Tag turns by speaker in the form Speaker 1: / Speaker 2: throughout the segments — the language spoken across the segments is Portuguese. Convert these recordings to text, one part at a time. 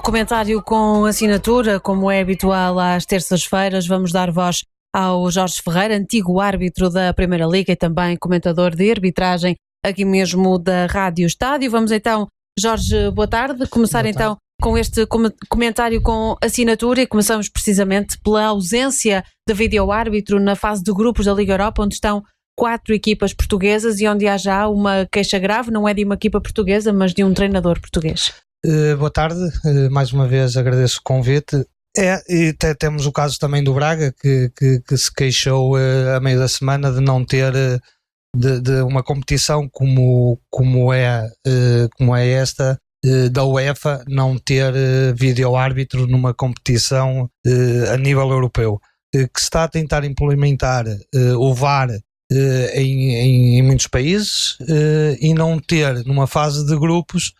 Speaker 1: Comentário com assinatura, como é habitual às terças-feiras, vamos dar voz ao Jorge Ferreira, antigo árbitro da Primeira Liga e também comentador de arbitragem aqui mesmo da Rádio Estádio. Vamos então, Jorge, boa tarde. Começar então com este comentário com assinatura e começamos precisamente pela ausência de vídeo-árbitro na fase de grupos da Liga Europa, onde estão 4 equipas portuguesas e onde há já uma queixa grave, não é de uma equipa portuguesa, mas de um treinador português.
Speaker 2: Boa tarde, mais uma vez agradeço o convite. E temos o caso também do Braga, que se queixou a meio da semana de não ter de uma competição como é esta da UEFA, não ter vídeo-árbitro numa competição a nível europeu, que se está a tentar implementar o VAR em muitos países e não ter numa fase de grupos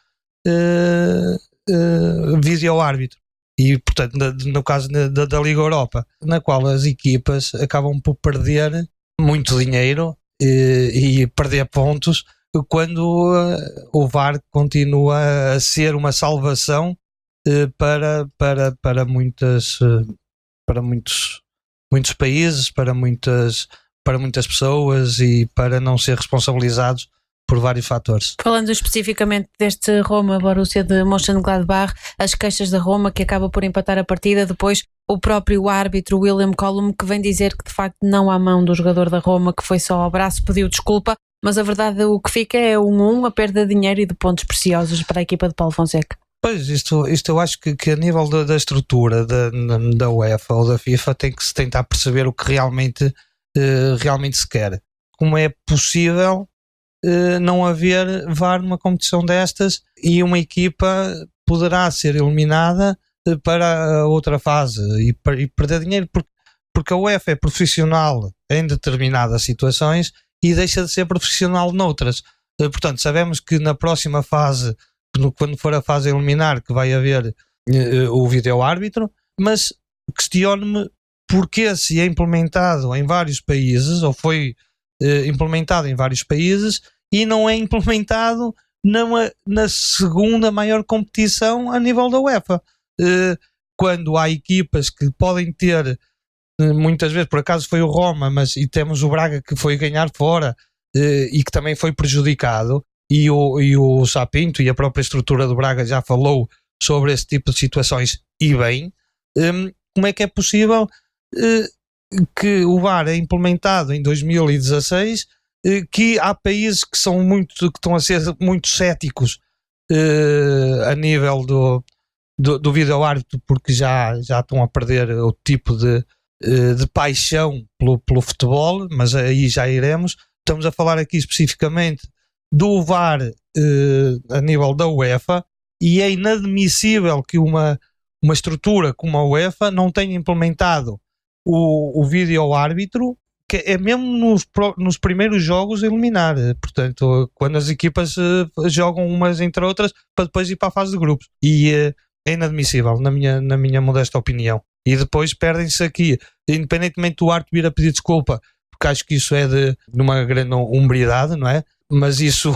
Speaker 2: vídeo-árbitro. E, portanto, no caso da Liga Europa, na qual as equipas acabam por perder muito dinheiro e perder pontos quando o VAR continua a ser uma salvação para muitos países, para muitas pessoas e para não ser responsabilizados por vários fatores.
Speaker 1: Falando especificamente deste Roma-Borussia de Mönchengladbach, as queixas da Roma que acaba por empatar a partida, depois o próprio árbitro William Collum que vem dizer que de facto não há mão do jogador da Roma, que foi só ao braço, pediu desculpa, mas a verdade o que fica é 1-1, a perda de dinheiro e de pontos preciosos para a equipa de Paulo Fonseca.
Speaker 2: Pois, isto eu acho que a nível da estrutura da UEFA ou da FIFA tem que se tentar perceber o que realmente se quer. Como é possível não haver VAR numa competição destas e uma equipa poderá ser eliminada para a outra fase e perder dinheiro, porque a UEFA é profissional em determinadas situações e deixa de ser profissional noutras. Portanto, sabemos que na próxima fase, quando for a fase eliminar, que vai haver o vídeo-árbitro, mas questiono-me porque se é implementado em vários países, ou foi implementado em vários países, e não é implementado na segunda maior competição a nível da UEFA. Quando há equipas que podem ter, muitas vezes, por acaso foi o Roma, e temos o Braga que foi ganhar fora e que também foi prejudicado, e o Sapinto e a própria estrutura do Braga já falou sobre esse tipo de situações, e bem, como é que é possível que o VAR é implementado em 2016, que há países que estão a ser muito céticos a nível do vídeo-árbitro, porque já estão a perder o tipo de paixão pelo futebol, mas aí já iremos. Estamos a falar aqui especificamente do VAR a nível da UEFA, e é inadmissível que uma estrutura como a UEFA não tenha implementado o vídeo-árbitro, que é mesmo nos primeiros jogos eliminar. Portanto, quando as equipas jogam umas entre outras para depois ir para a fase de grupos. E é inadmissível, na minha modesta opinião. E depois perdem-se aqui, independentemente do árbitro vir a pedir desculpa, porque acho que isso é de uma grande umbridade, não é? Mas isso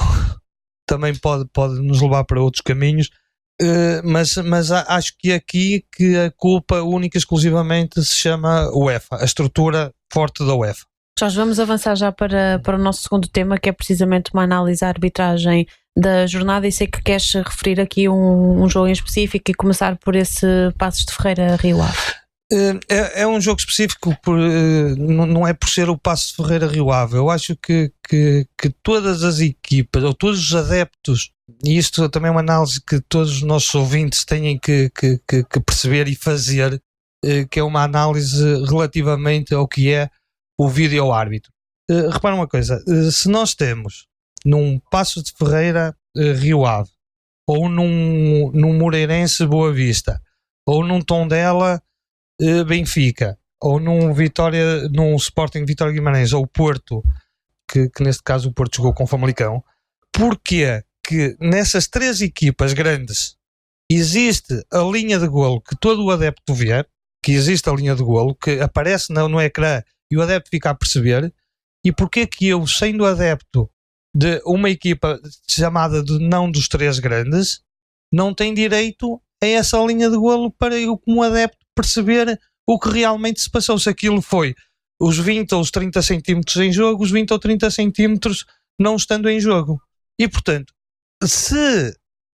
Speaker 2: também pode nos levar para outros caminhos. Mas acho que aqui que a culpa única e exclusivamente se chama UEFA, a estrutura forte da UEFA.
Speaker 1: Jorge, vamos avançar já para o nosso segundo tema, que é precisamente uma análise à arbitragem da jornada, e sei que queres referir aqui um jogo em específico e começar por esse Paços de Ferreira Rio Ave.
Speaker 2: É um jogo específico, não é por ser o Paços de Ferreira Rio Ave. Eu acho que todas as equipas, ou todos os adeptos, e isto também é uma análise que todos os nossos ouvintes têm que perceber e fazer, que é uma análise relativamente ao que é o vídeo-árbitro. Repara uma coisa, se nós temos num Paços de Ferreira Rio Ave, ou num Moreirense Boa Vista, ou num Tondela Benfica, ou num Sporting Vitória Guimarães, ou Porto, que neste caso o Porto jogou com o Famalicão, porquê que nessas 3 equipas grandes existe a linha de golo que todo o adepto vê, que existe a linha de golo, que aparece no ecrã e o adepto fica a perceber, e porquê que eu, sendo adepto de uma equipa chamada de não dos 3 grandes, não tenho direito a essa linha de golo para eu, como adepto, perceber o que realmente se passou. Se aquilo foi os 20 ou os 30 centímetros em jogo, os 20 ou 30 centímetros não estando em jogo. E, portanto, se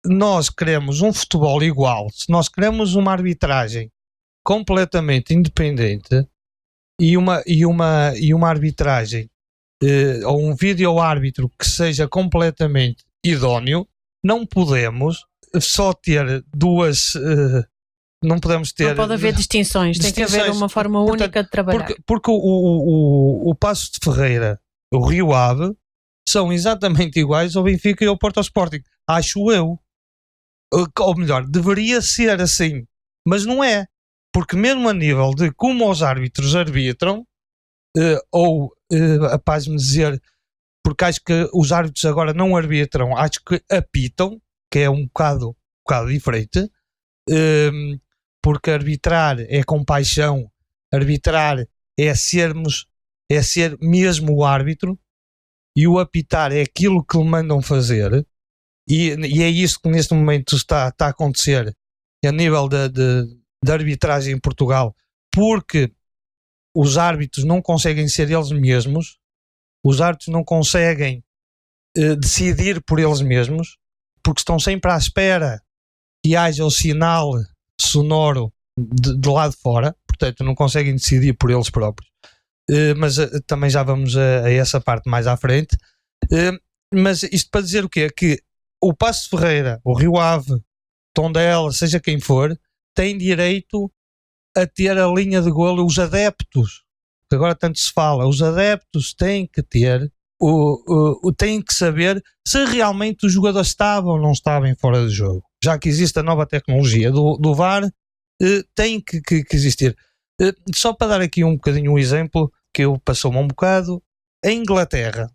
Speaker 2: nós queremos um futebol igual, se nós queremos uma arbitragem completamente independente e uma arbitragem ou um vídeo-árbitro que seja completamente idóneo, não podemos só ter duas... não podemos ter...
Speaker 1: Não pode haver distinções, tem que haver uma forma única de trabalhar.
Speaker 2: Porque o Paços de Ferreira, o Rio Ave, são exatamente iguais ao Benfica e ao Porto Sporting. Acho eu. Ou melhor, deveria ser assim. Mas não é. Porque mesmo a nível de como os árbitros arbitram, apaz-me dizer, porque acho que os árbitros agora não arbitram, acho que apitam, que é um bocado diferente, porque arbitrar é compaixão, arbitrar é ser mesmo o árbitro, e o apitar é aquilo que lhe mandam fazer, e é isso que neste momento está a acontecer a nível da arbitragem em Portugal, porque os árbitros não conseguem ser eles mesmos, os árbitros não conseguem decidir por eles mesmos, porque estão sempre à espera que haja o sinal sonoro de lá de fora, portanto não conseguem decidir por eles próprios. Mas também já vamos a essa parte mais à frente. Mas isto para dizer o quê? Que o Paços de Ferreira, o Rio Ave, Tondela, seja quem for, tem direito a ter a linha de golo. Os adeptos, que agora tanto se fala, os adeptos têm que ter, têm que saber se realmente o jogador estava ou não estava em fora de jogo. Já que existe a nova tecnologia do VAR, tem que existir. Só para dar aqui um bocadinho um exemplo, que eu passou-me um bocado, a Inglaterra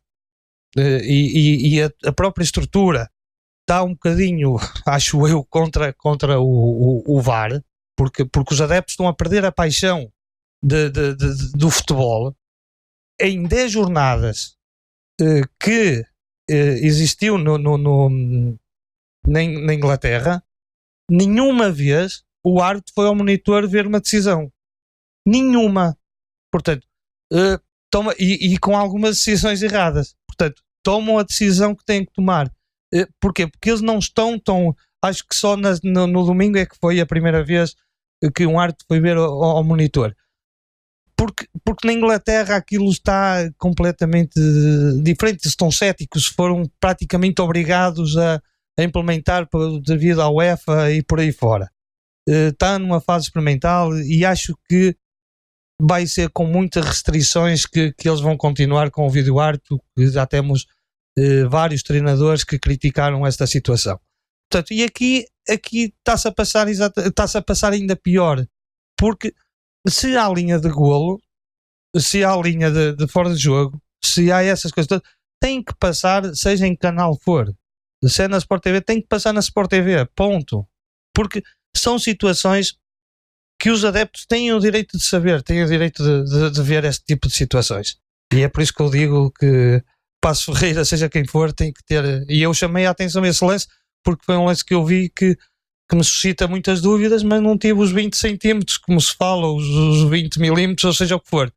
Speaker 2: e a própria estrutura está um bocadinho, acho eu, contra o VAR, porque os adeptos estão a perder a paixão do futebol. Em 10 jornadas que existiu na Inglaterra, nenhuma vez o árbitro foi ao monitor ver uma decisão. Nenhuma. Portanto, e com algumas decisões erradas. Portanto, tomam a decisão que têm que tomar. Porquê? Porque eles não estão tão... Acho que só no domingo é que foi a primeira vez que um árbitro foi ver ao monitor. Porque na Inglaterra aquilo está completamente diferente. Estão céticos, foram praticamente obrigados a implementar devido à UEFA e por aí fora. Está numa fase experimental e acho que vai ser com muitas restrições que eles vão continuar com o vídeo-árbitro. Já temos vários treinadores que criticaram esta situação. Portanto, e aqui está-se a passar ainda pior, porque se há linha de golo, se há linha de fora de jogo, se há essas coisas todas, tem que passar, seja em que canal for. Se é na Sport TV, tem que passar na Sport TV, ponto. Porque são situações que os adeptos têm o direito de saber, têm o direito de ver este tipo de situações. E é por isso que eu digo que Paços Ferreira, seja quem for, tem que ter... E eu chamei a atenção a esse lance, porque foi um lance que eu vi que me suscita muitas dúvidas, mas não tive os 20 centímetros, como se fala, os 20 milímetros, ou seja o que for.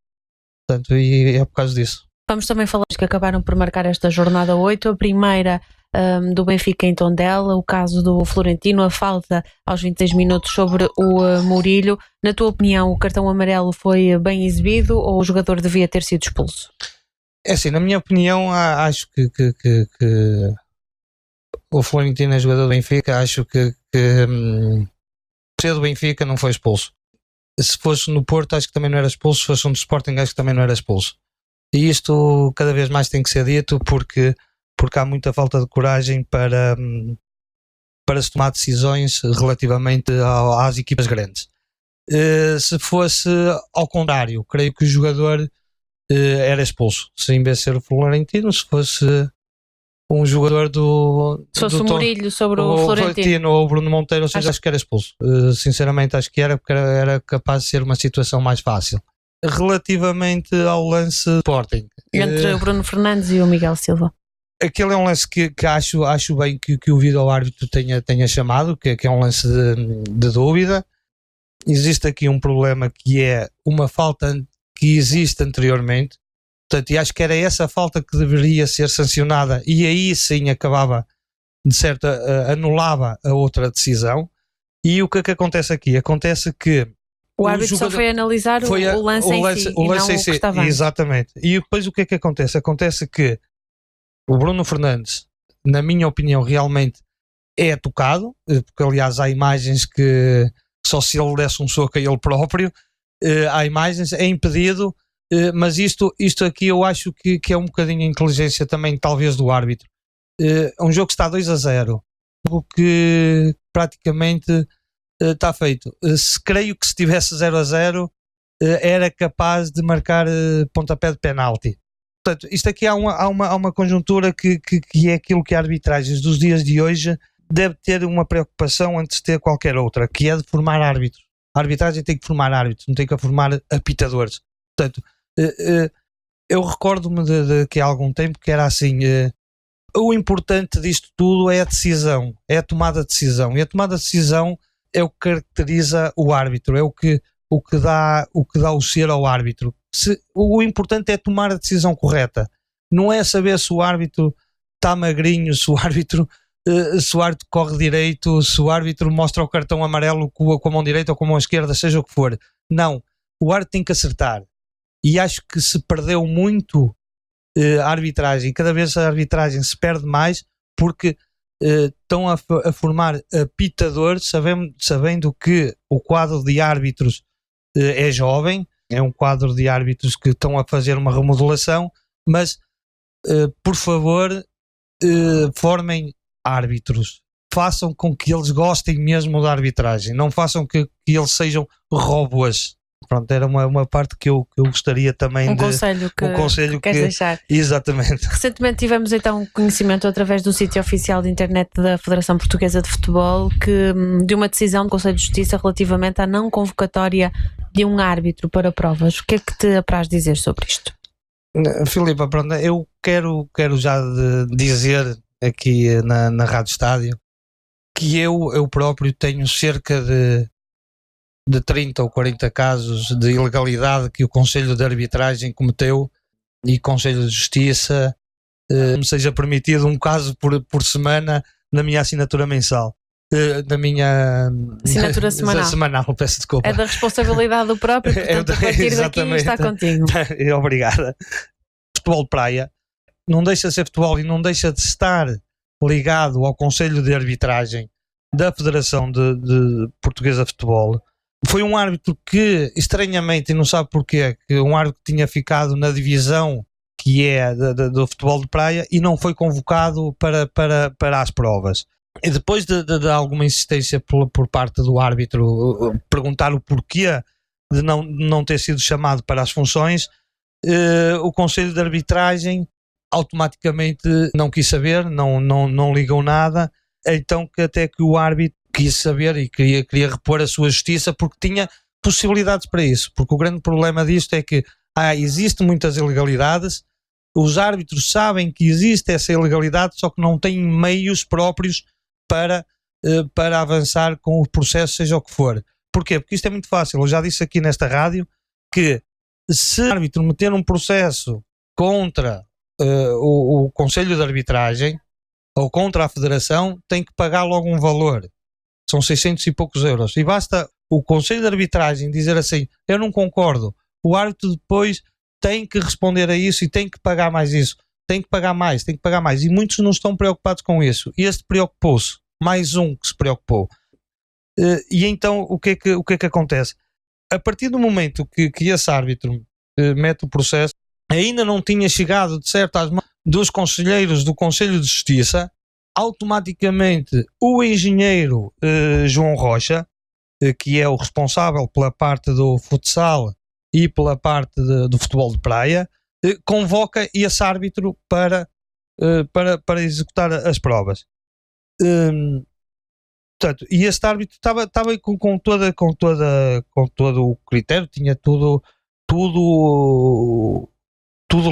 Speaker 2: Portanto, e é por causa disso.
Speaker 1: Vamos também falar que acabaram por marcar esta jornada 8, a primeira do Benfica em Tondela, o caso do Florentino, a falta aos 26 minutos sobre o Murilho. Na tua opinião, o cartão amarelo foi bem exibido ou o jogador devia ter sido expulso?
Speaker 2: É assim, na minha opinião, acho que o Florentino é jogador do Benfica, acho que ser do Benfica não foi expulso. Se fosse no Porto, acho que também não era expulso. Se fosse um do Sporting, acho que também não era expulso. E isto cada vez mais tem que ser dito, porque há muita falta de coragem para se tomar decisões relativamente às equipas grandes. Se fosse ao contrário, creio que o jogador era expulso. Se em vez de ser o Florentino, se fosse um jogador
Speaker 1: se fosse o Murilho sobre o Florentino
Speaker 2: ou o Bruno Monteiro, ou seja, acho que era expulso. Sinceramente acho que era, porque era capaz de ser uma situação mais fácil. Relativamente ao lance Sporting,
Speaker 1: entre o Bruno Fernandes e o Miguel Silva,
Speaker 2: aquele é um lance que acho bem que o vídeo-árbitro tenha chamado, que é um lance de dúvida. Existe aqui um problema que é uma falta que existe anteriormente, portanto, e acho que era essa falta que deveria ser sancionada, e aí sim acabava, de certo, anulava a outra decisão. E o que é que acontece aqui? Acontece que
Speaker 1: o árbitro só foi analisar o lance em si, e não o que estava antes.
Speaker 2: Exatamente. E depois o que é que acontece? Acontece que o Bruno Fernandes, na minha opinião, realmente é tocado, porque aliás há imagens que só se ele desse um soco a ele próprio, há imagens, é impedido, mas isto aqui eu acho que é um bocadinho a inteligência também talvez do árbitro. Um jogo que está 2-0, algo que praticamente está feito. Creio que se tivesse 0-0 era capaz de marcar pontapé de penalti. Portanto, isto aqui há uma conjuntura que é aquilo que a arbitragem dos dias de hoje deve ter uma preocupação antes de ter qualquer outra, que é de formar árbitros. A arbitragem tem que formar árbitros, não tem que formar apitadores. Portanto, eu recordo-me de que há algum tempo que era assim, o importante disto tudo é a decisão, é a tomada de decisão, e a tomada de decisão é o que caracteriza o árbitro, é o que dá o ser ao árbitro. O importante é tomar a decisão correta, não é saber se o árbitro está magrinho, se o árbitro corre direito, se o árbitro mostra o cartão amarelo com a mão direita ou com a mão esquerda, seja o que for. Não, o árbitro tem que acertar, e acho que se perdeu muito a arbitragem, cada vez a arbitragem se perde mais porque estão a formar apitadores, sabendo que o quadro de árbitros é jovem, é um quadro de árbitros que estão a fazer uma remodelação, mas por favor formem árbitros, façam com que eles gostem mesmo da arbitragem, não façam que eles sejam robôs. Pronto, era uma parte que eu gostaria também
Speaker 1: conselho que queres deixar.
Speaker 2: Exatamente.
Speaker 1: Recentemente tivemos então conhecimento através do sítio oficial de internet da Federação Portuguesa de Futebol de uma decisão do Conselho de Justiça relativamente à não convocatória de um árbitro para provas. O que é que te apraz dizer sobre isto?
Speaker 2: Filipa, pronto, eu quero já dizer aqui na Rádio Estádio que eu próprio tenho cerca de 30 ou 40 casos de ilegalidade que o Conselho de Arbitragem cometeu, e Conselho de Justiça me seja permitido um caso por semana na minha assinatura mensal. Na minha
Speaker 1: assinatura semanal,
Speaker 2: peço desculpa.
Speaker 1: É da responsabilidade do próprio, portanto, a partir daqui está contigo.
Speaker 2: Obrigada. Futebol de praia não deixa de ser futebol e não deixa de estar ligado ao Conselho de Arbitragem da Federação de Portuguesa de Futebol. Foi um árbitro que, estranhamente, e não sabe porquê, que um árbitro que tinha ficado na divisão que é do futebol de praia e não foi convocado para as provas. E depois de alguma insistência por parte do árbitro, perguntar o porquê de não ter sido chamado para as funções, o Conselho de Arbitragem automaticamente não quis saber, não ligou nada, então que o árbitro quis saber e queria repor a sua justiça porque tinha possibilidades para isso, porque o grande problema disto é que existem muitas ilegalidades, os árbitros sabem que existe essa ilegalidade, só que não têm meios próprios para avançar com o processo, seja o que for. Porquê? Porque isto é muito fácil, eu já disse aqui nesta rádio que se o árbitro meter um processo contra o Conselho de Arbitragem ou contra a Federação, tem que pagar logo um valor. São 600 e poucos euros. E basta o Conselho de Arbitragem dizer assim, eu não concordo. O árbitro depois tem que responder a isso e tem que pagar mais isso. Tem que pagar mais. E muitos não estão preocupados com isso. E este preocupou-se. Mais um que se preocupou. E então o que é que acontece? A partir do momento que esse árbitro mete o processo, ainda não tinha chegado de certo às mãos dos conselheiros do Conselho de Justiça, automaticamente o engenheiro João Rocha, que é o responsável pela parte do futsal e pela parte do futebol de praia, convoca esse árbitro para executar as provas. Portanto, e este árbitro estava com todo o critério, tinha tudo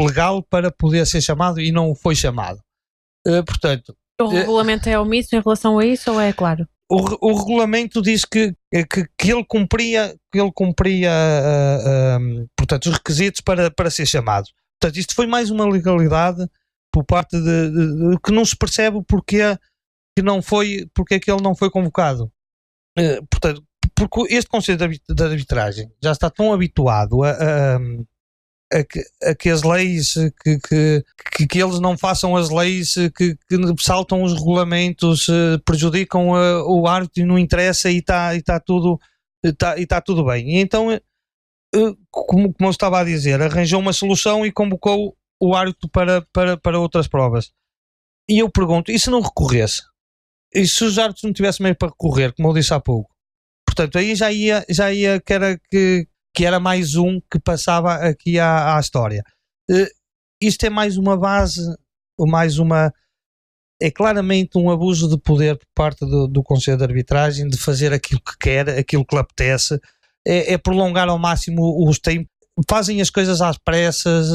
Speaker 2: legal para poder ser chamado e não foi chamado. Portanto,
Speaker 1: O regulamento é omisso em relação a isso ou é claro?
Speaker 2: O regulamento diz que ele cumpria, portanto, os requisitos para ser chamado. Portanto, isto foi mais uma legalidade por parte de que não se percebe porque é que ele não foi convocado. Portanto, porque este Conselho de Arbitragem já está tão habituado a que as leis, que eles não façam as leis, que saltam os regulamentos, prejudicam o árbitro e não interessa e está tudo bem. E então, como eu estava a dizer, arranjou uma solução e convocou o árbitro para outras provas. E eu pergunto, e se não recorresse? E se os árbitros não tivessem meio para recorrer, como eu disse há pouco? Portanto, aí já ia que era mais um que passava aqui à história. Isto é mais uma base, é claramente um abuso de poder por parte do Conselho de Arbitragem, de fazer aquilo que quer, aquilo que lhe apetece, é prolongar ao máximo os tempos, fazem as coisas às pressas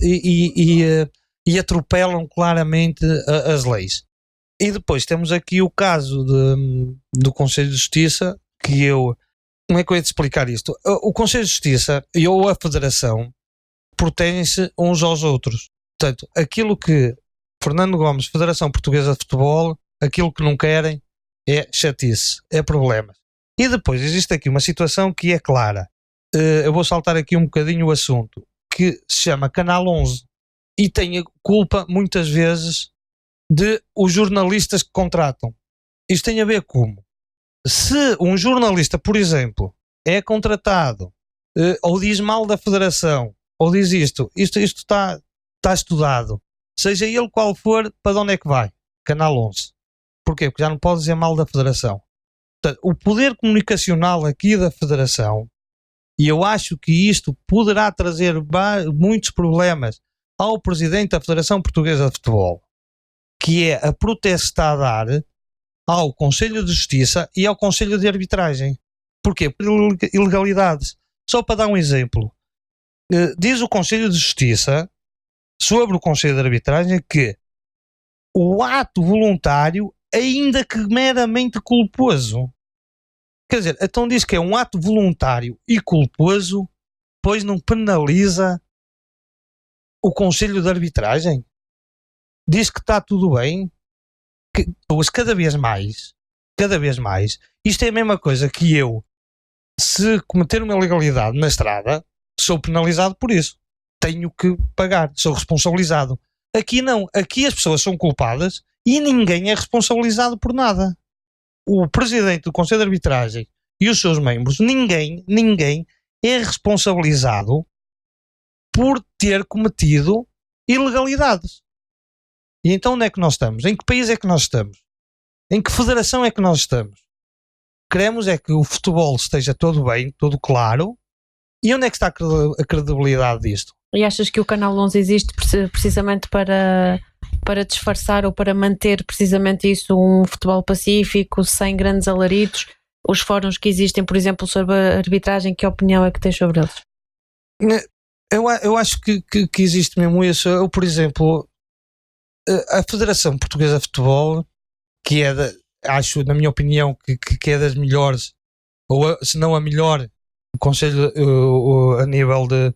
Speaker 2: e atropelam claramente as leis. E depois temos aqui o caso do Conselho de Justiça, que como é que eu ia te explicar isto? O Conselho de Justiça ou a Federação protegem-se uns aos outros. Portanto, aquilo que Fernando Gomes, Federação Portuguesa de Futebol, aquilo que não querem é chatice, é problemas. E depois existe aqui uma situação que é clara. Eu vou saltar aqui um bocadinho o assunto, que se chama Canal 11 e tem a culpa muitas vezes de os jornalistas que contratam. Isto tem a ver como? Se um jornalista, por exemplo, é contratado ou diz mal da Federação, ou diz isto está estudado, seja ele qual for, para onde é que vai? Canal 11. Porquê? Porque já não pode dizer mal da Federação. Portanto, o poder comunicacional aqui da Federação, e eu acho que isto poderá trazer muitos problemas ao Presidente da Federação Portuguesa de Futebol, que é a protestar ao Conselho de Justiça e ao Conselho de Arbitragem. Porquê? Por ilegalidades. Só para dar um exemplo. Diz o Conselho de Justiça sobre o Conselho de Arbitragem que o ato voluntário, ainda que meramente culposo. Quer dizer, então diz que é um ato voluntário e culposo, pois não penaliza o Conselho de Arbitragem. Diz que está tudo bem. Pois cada vez mais, isto é a mesma coisa que eu, se cometer uma ilegalidade na estrada, sou penalizado por isso. Tenho que pagar, sou responsabilizado. Aqui não, aqui as pessoas são culpadas e ninguém é responsabilizado por nada. O presidente do Conselho de Arbitragem e os seus membros, ninguém é responsabilizado por ter cometido ilegalidades. E então onde é que nós estamos? Em que país é que nós estamos? Em que federação é que nós estamos? Queremos é que o futebol esteja todo bem, tudo claro. E onde é que está a credibilidade disto?
Speaker 1: E achas que o Canal 11 existe precisamente para disfarçar ou para manter precisamente isso, um futebol pacífico, sem grandes alaridos? Os fóruns que existem, por exemplo, sobre a arbitragem, que opinião é que tens sobre eles?
Speaker 2: Eu acho que existe mesmo isso. Eu, por exemplo, a Federação Portuguesa de Futebol, que é, acho, na minha opinião, que é das melhores, ou se não a melhor, o Conselho a nível de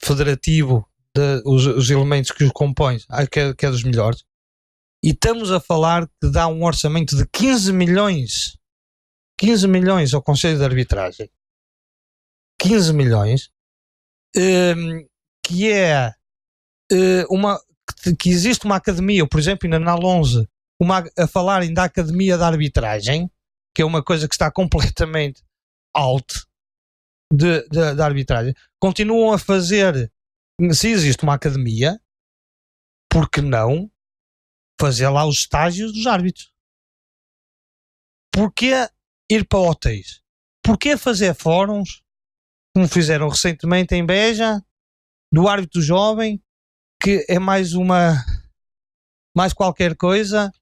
Speaker 2: federativo, os elementos que os compõem, que é dos melhores, e estamos a falar que dá um orçamento de 15 milhões ao Conselho de Arbitragem. 15 milhões, que é que existe uma academia, por exemplo, na Canal 11, a falarem da Academia da Arbitragem, que é uma coisa que está completamente out da arbitragem. Continuam a fazer, se existe uma academia, por que não fazer lá os estágios dos árbitros? Porquê ir para hotéis? Porquê fazer fóruns, como fizeram recentemente em Beja, do árbitro jovem, que é mais qualquer coisa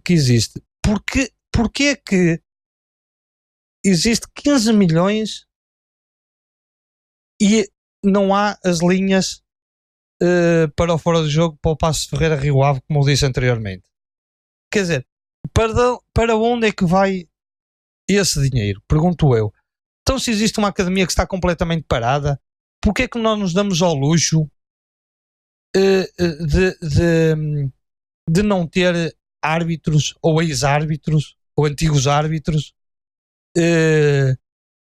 Speaker 2: que existe? Porquê que existe 15 milhões e não há as linhas para o fora do jogo, para o Passos de Ferreira Rio Ave, como eu disse anteriormente. Quer dizer, para onde é que vai esse dinheiro? Pergunto eu. Então, se existe uma academia que está completamente parada, porquê é que nós nos damos ao luxo de não ter árbitros ou ex-árbitros ou antigos árbitros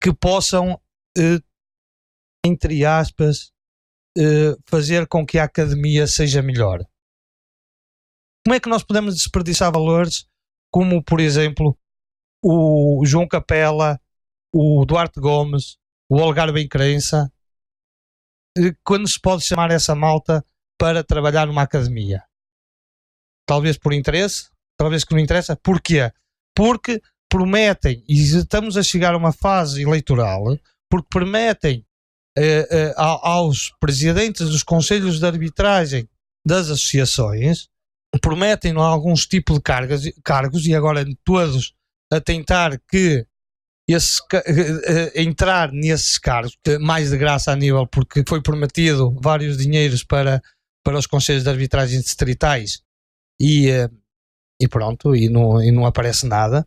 Speaker 2: que possam, entre aspas, fazer com que a academia seja melhor? Como é que nós podemos desperdiçar valores como, por exemplo, o João Capela, o Duarte Gomes, o Olgar Bencrença, quando se pode chamar essa malta para trabalhar numa academia? Talvez por interesse, talvez que não interessa. Porquê? Porque prometem, e estamos a chegar a uma fase eleitoral, porque prometem aos presidentes dos conselhos de arbitragem das associações, prometem alguns tipos de cargos, e agora todos a tentar que entrar nesses cargos, mais de graça a nível, porque foi prometido vários dinheiros para os conselhos de arbitragem distritais e pronto, e não aparece nada.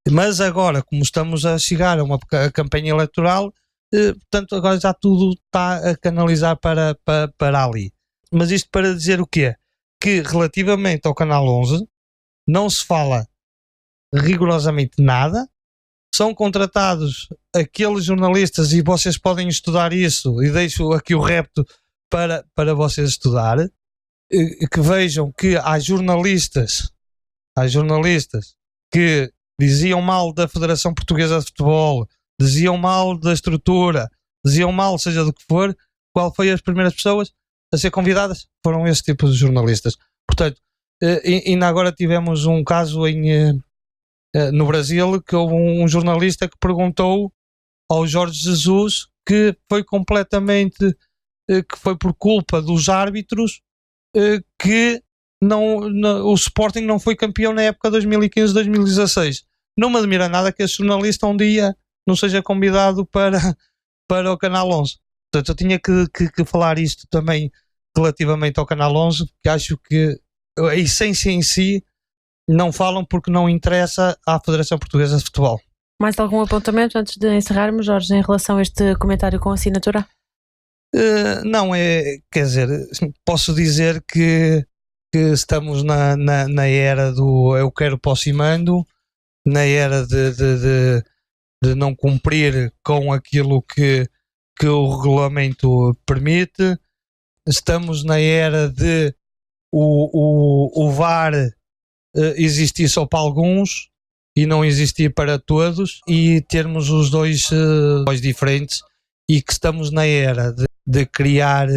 Speaker 2: Mas agora, como estamos a chegar a uma campanha eleitoral, portanto agora já tudo está a canalizar para ali. Mas isto para dizer o quê? Que relativamente ao Canal 11 não se fala rigorosamente nada. São contratados aqueles jornalistas, e vocês podem estudar isso, e deixo aqui o repto para vocês estudar, que vejam que há jornalistas que diziam mal da Federação Portuguesa de Futebol, diziam mal da estrutura, diziam mal seja do que for. Qual foi as primeiras pessoas a ser convidadas? Foram esse tipo de jornalistas. Portanto, ainda agora tivemos um caso no Brasil, que houve um jornalista que perguntou ao Jorge Jesus que foi completamente, que foi por culpa dos árbitros que o Sporting não foi campeão na época 2015-2016. Não me admira nada que esse jornalista um dia não seja convidado para o Canal 11. Portanto, eu tinha que falar isto também relativamente ao Canal 11, porque acho que a essência em si não falam porque não interessa à Federação Portuguesa de Futebol.
Speaker 1: Mais algum apontamento antes de encerrarmos, Jorge, em relação a este comentário com assinatura?
Speaker 2: Não, quer dizer, posso dizer que estamos na era do eu quero, posso e mando, na era de não cumprir com aquilo que o regulamento permite. Estamos na era de o VAR existir só para alguns e não existir para todos, e termos os dois diferentes, e que estamos na era de criar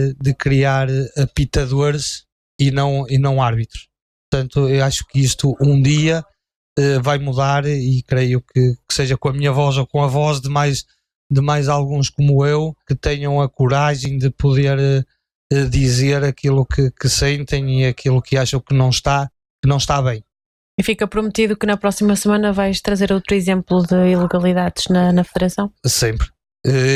Speaker 2: apitadores e não árbitros. Portanto, eu acho que isto um dia vai mudar, e creio que seja com a minha voz ou com a voz de mais alguns como eu, que tenham a coragem de poder dizer aquilo que sentem e aquilo que acham que não está bem.
Speaker 1: E fica prometido que na próxima semana vais trazer outro exemplo de ilegalidades na Federação?
Speaker 2: Sempre.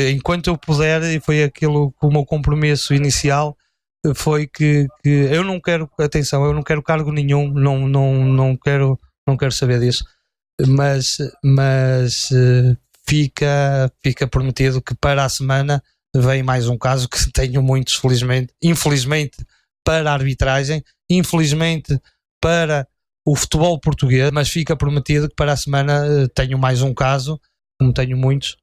Speaker 2: Enquanto eu puder, e foi aquilo que o meu compromisso inicial foi que eu não quero, atenção, eu não quero cargo nenhum, não quero saber disso, mas fica prometido que para a semana vem mais um caso, que tenho muitos, infelizmente para a arbitragem, infelizmente para o futebol português, mas fica prometido que para a semana tenho mais um caso, como tenho muitos,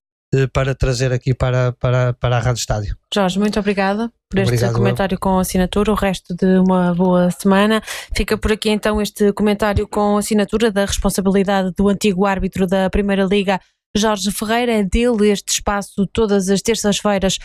Speaker 2: para trazer aqui para a Rádio Estádio.
Speaker 1: Jorge, muito obrigada por este comentário com assinatura, o resto de uma boa semana. Fica por aqui então este comentário com assinatura da responsabilidade do antigo árbitro da Primeira Liga, Jorge Ferreira. É dele este espaço todas as terças-feiras